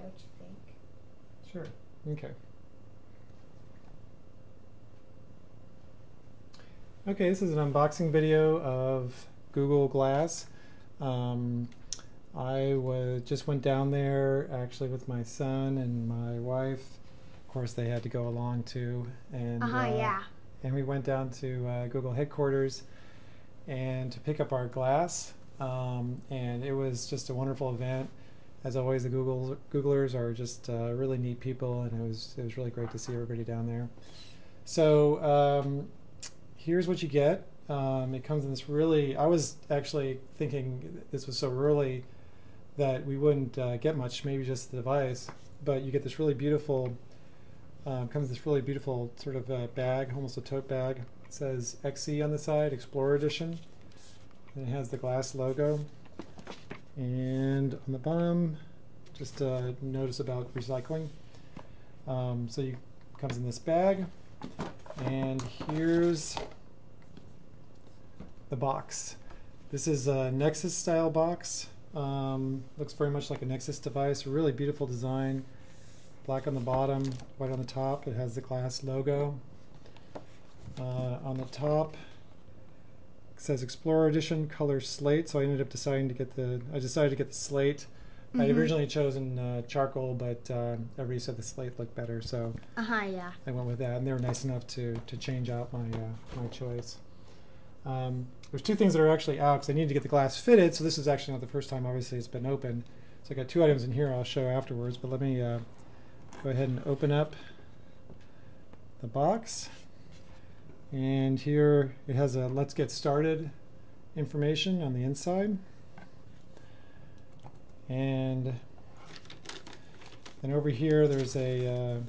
what you think. Sure. Okay. Okay, this is an unboxing video of Google Glass. Um, just went down there actually with my son and my wife. Of course, they had to go along too, and Yeah. and we went down to Google headquarters and to pick up our glass. And it was just a wonderful event. As always, the Googlers are just really neat people, and it was really great to see everybody down there. So here's what you get. It comes in this really. I was actually thinking this was so early that we wouldn't get much, maybe just the device, but you get this really beautiful. Comes this really beautiful sort of bag, almost a tote bag. It says XE on the side, Explorer Edition, and it has the glass logo. And on the bottom, just notice about recycling. So you comes in this bag, and here's the box. This is a Nexus style box. Looks very much like a Nexus device. A really beautiful design. Black on the bottom, white on the top. It has the glass logo. On the top, it says Explorer Edition color slate. So I ended up deciding to get the slate. I had originally chosen charcoal, but everybody said the slate looked better, so Yeah. I went with that. And they were nice enough to change out my choice. There's two things that are actually out because I needed to get the glass fitted. So this is actually not the first time, obviously, it's been opened. So I got two items in here I'll show afterwards. But let me go ahead and open up the box. And here it has a let's get started information on the inside. And then over here there's a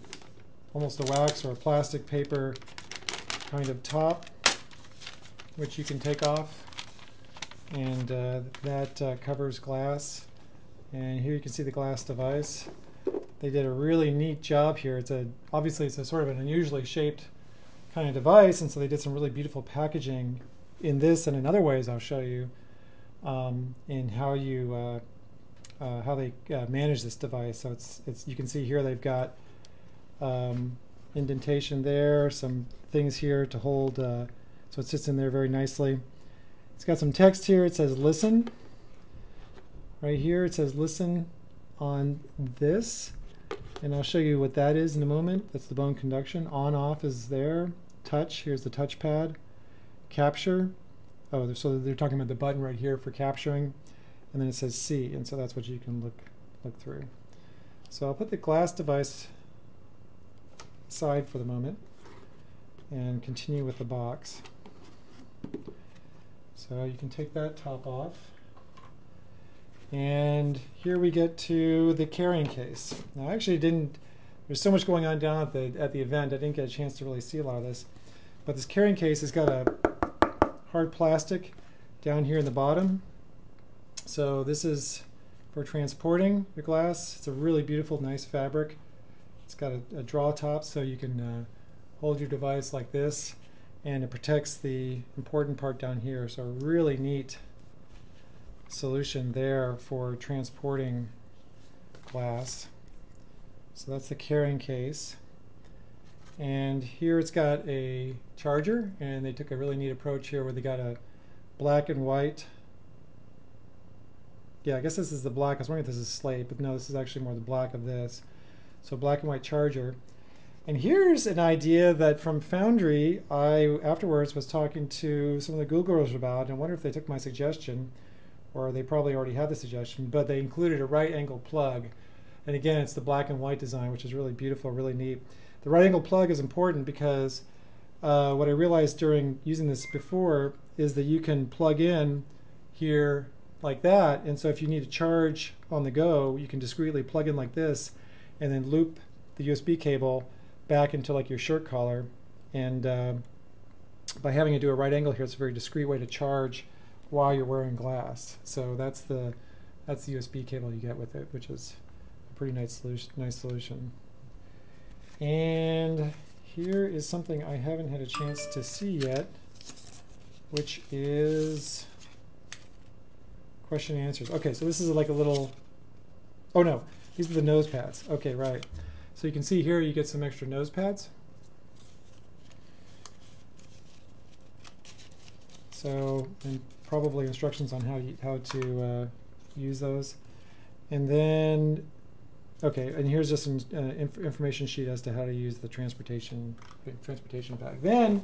almost a wax or a plastic paper kind of top, which you can take off, and that covers glass. And here you can see the glass device. They did a really neat job here. Obviously it's a sort of an unusually shaped kind of device, and so they did some really beautiful packaging in this and in other ways I'll show you in how they manage this device. So it's you can see here they've got indentation there, some things here to hold, so it sits in there very nicely. It's got some text here. It says listen. Right here it says listen on this, and I'll show you what that is in a moment. That's the bone conduction. On off is there. Touch, here's the touchpad. Capture, oh, so they're talking about the button right here for capturing, and then it says see, and so that's what you can look through. So I'll put the glass device aside for the moment and continue with the box. So you can take that top off. And here we get to the carrying case. Now I actually there's so much going on down at the event, I didn't get a chance to really see a lot of this. But this carrying case has got a hard plastic down here in the bottom. So this is for transporting your glass. It's a really beautiful, nice fabric. It's got a draw top so you can hold your device like this, and it protects the important part down here. So a really neat solution there for transporting glass. So that's the carrying case. And here it's got a charger, and they took a really neat approach here where they got a black and white. Yeah, I guess this is the black. I was wondering if this is slate, but no, this is actually more the black of this. So black and white charger. And here's an idea that from Foundry, I afterwards was talking to some of the Googlers about, and I wonder if they took my suggestion, or they probably already had the suggestion, but they included a right angle plug. And again, it's the black and white design, which is really beautiful, really neat. The right angle plug is important because what I realized during using this before is that you can plug in here like that, and so if you need to charge on the go, you can discreetly plug in like this and then loop the USB cable back into like your shirt collar, and by having to do a right angle here, it's a very discreet way to charge while you're wearing glass. So that's the USB cable you get with it, which is a pretty nice solution. And here is something I haven't had a chance to see yet, which is question and answers. Okay, so this is like a little, oh no, These are the nose pads. Okay, right. So you can see here you get some extra nose pads. So, and probably instructions on how to use those. And then, okay, and here's just some information sheet as to how to use the transportation bag. Then,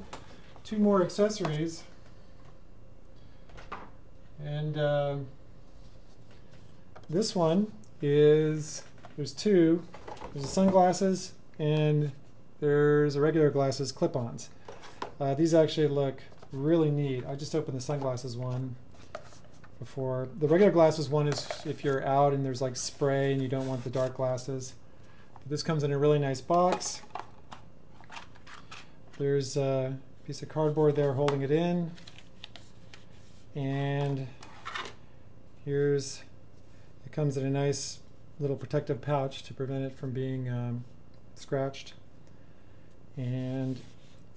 two more accessories. And this one is, there's two. There's the sunglasses and there's a regular glasses clip-ons. These actually look really neat. I just opened the sunglasses one before. The regular glasses one is if you're out and there's like spray and you don't want the dark glasses. But this comes in a really nice box. There's a piece of cardboard there holding it in. And it comes in a nice little protective pouch to prevent it from being scratched. And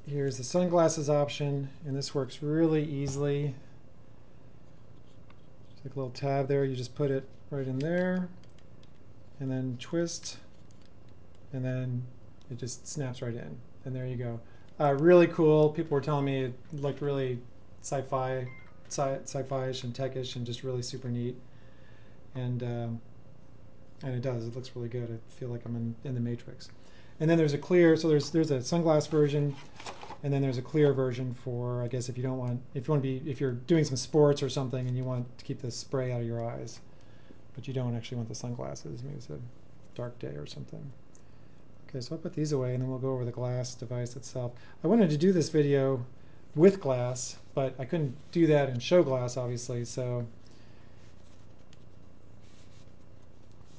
here's the sunglasses option, and this works really easily. There's like a little tab there, you just put it right in there, and then twist, and then it just snaps right in, and there you go. Really cool. People were telling me it looked really sci-fi-ish and techish, and just really super neat. And it does. It looks really good. I feel like I'm in the Matrix. And then there's a clear. So there's a sunglass version, and then there's a clear version for, I guess, if you're doing some sports or something and you want to keep the spray out of your eyes, but you don't actually want the sunglasses. Maybe it's a dark day or something. Okay, so I'll put these away, and then we'll go over the glass device itself. I wanted to do this video with glass, but I couldn't do that and show glass, obviously, so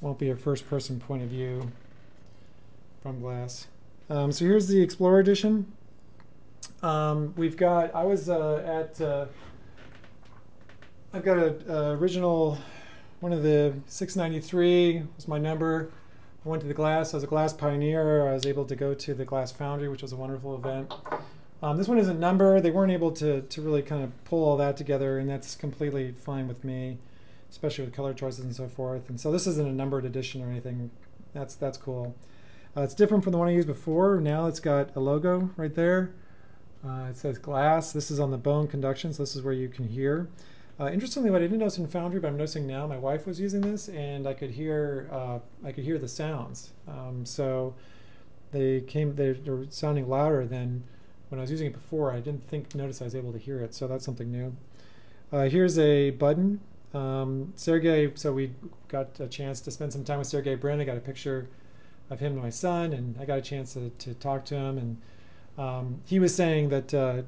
won't be a first-person point of view from glass. So here's the Explorer Edition. I've got a original, one of the 693 was my number. I went to the glass. I was a glass pioneer. I was able to go to the Glass Foundry, which was a wonderful event. This one isn't numbered. They weren't able to really kind of pull all that together, and that's completely fine with me, especially with color choices and so forth. And so this isn't a numbered edition or anything. That's cool. It's different from the one I used before. Now it's got a logo right there. It says glass. This is on the bone conduction, so this is where you can hear. Interestingly, what I didn't notice in Foundry, but I'm noticing now, my wife was using this, and I could hear the sounds. So they're sounding louder than when I was using it before. I didn't notice I was able to hear it, so that's something new. Here's a button. Sergey, so we got a chance to spend some time with Sergey Brin. I got a picture of him and my son, and I got a chance to talk to him. And he was saying that the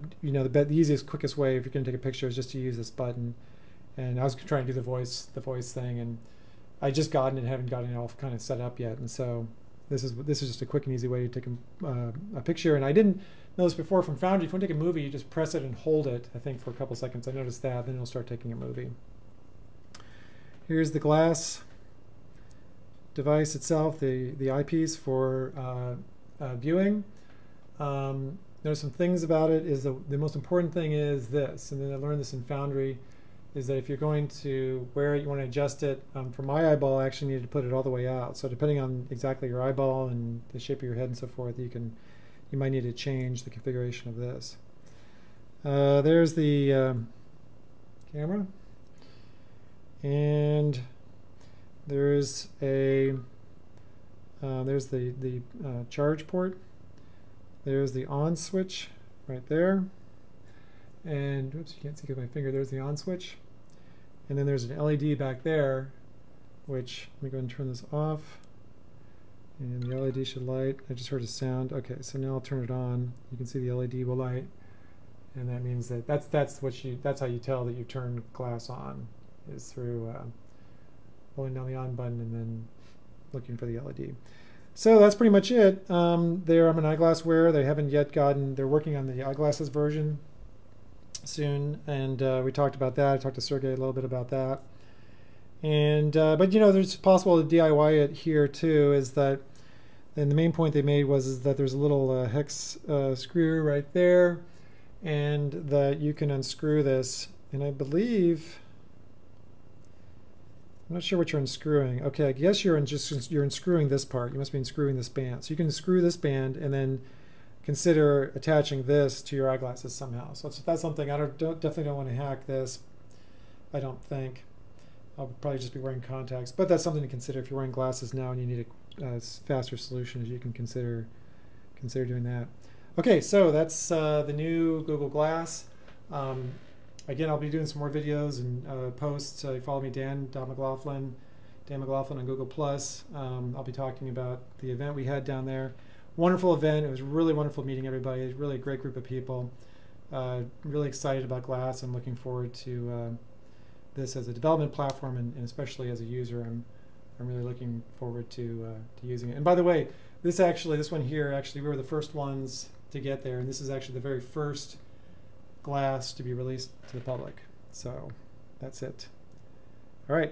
easiest, quickest way if you're going to take a picture is just to use this button. And I was trying to do the voice thing, and I just gotten it, haven't gotten it all kind of set up yet. And so this is just a quick and easy way to take a picture. And I didn't know this before from Foundry. If you want to take a movie, you just press it and hold it, I think, for a couple seconds. I noticed that. Then it'll start taking a movie. Here's the glass device itself, the eyepiece for viewing. There's some things about it. The most important thing is this, and then I learned this in Foundry, is that if you're going to wear it, you want to adjust it. For my eyeball, I actually needed to put it all the way out. So depending on exactly your eyeball and the shape of your head and so forth, you might need to change the configuration of this. There's the camera, and there's the charge port. There's the on switch right there, and oops, you can't see with my finger. There's the on switch, and then there's an LED back there, which let me go ahead and turn this off, and the LED should light. I just heard a sound. Okay, so now I'll turn it on. You can see the LED will light, and that means that that's how you tell that you turn glass on, is through holding down the on button and then looking for the LED. So that's pretty much it. I'm an eyeglass wearer. They haven't yet they're working on the eyeglasses version soon, and we talked about that. I talked to Sergey a little bit about that. And but there's possible to DIY it here too. And the main point they made is that there's a little hex screw right there, and that you can unscrew this. And I believe I'm not sure what you're unscrewing. Okay, I guess you're unscrewing this part. You must be unscrewing this band. So you can unscrew this band and then consider attaching this to your eyeglasses somehow. So that's something I definitely don't want to hack this. I don't think. I'll probably just be wearing contacts, but that's something to consider if you're wearing glasses now and you need a faster solution. You can consider doing that. Okay, so that's the new Google Glass. Again, I'll be doing some more videos and posts. Follow me, Dan McLaughlin on Google Plus. I'll be talking about the event we had down there. Wonderful event. It was really wonderful meeting everybody. It was really a great group of people. Really excited about Glass. I'm looking forward to this as a development platform, and especially as a user. I'm really looking forward to using it. And by the way, this one here, we were the first ones to get there, and this is actually the very first Glass to be released to the public. So that's it.